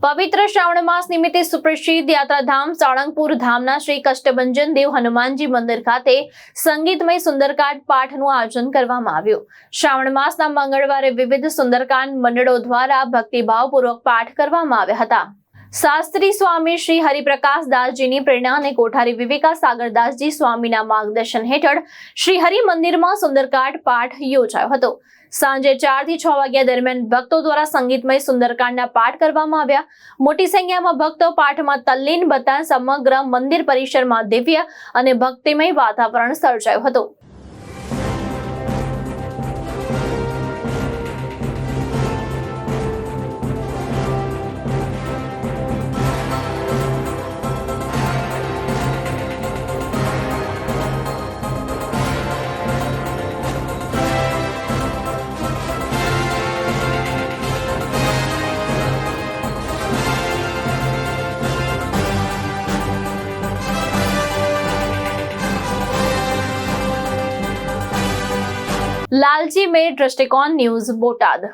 પવિત્ર શ્રાવણ માસ નિમિત્તે સુપ્રસિદ્ધ યાત્રાધામ સાળંગપુર ધામના શ્રી કષ્ટભંજન દેવ હનુમાનજી મંદિર ખાતે સંગીતમય સુંદરકાંડ પાઠનું આયોજન કરવામાં આવ્યું। શ્રાવણ માસના મંગળવારે વિવિધ સુંદરકાંડ મંડળો દ્વારા ભક્તિભાવપૂર્વક પાઠ કરવામાં આવ્યા હતા। શાસ્ત્રી સ્વામી શ્રી હરિપ્રકાશ દાસજીની પ્રેરણા અને કોઠારી વિવેકા સાગરદાસજી સ્વામીના માર્ગદર્શન હેઠળ શ્રી હરિ મંદિરમાં સુંદરકાંડ પાઠ યોજાયો હતો। સાંજે 4 થી 6 વાગ્યા દરમિયાન ભક્તો દ્વારા સંગીતમય સુંદરકાંડના પાઠ કરવામાં આવ્યા। મોટી સંખ્યામાં ભક્તો પાઠમાં તલ્લીન બતા સમગ્ર મંદિર પરિસરમાં દિવ્ય અને ભક્તિમય વાતાવરણ સર્જાયું હતું। लालजी में दृष्टिकोण न्यूज बोटाद।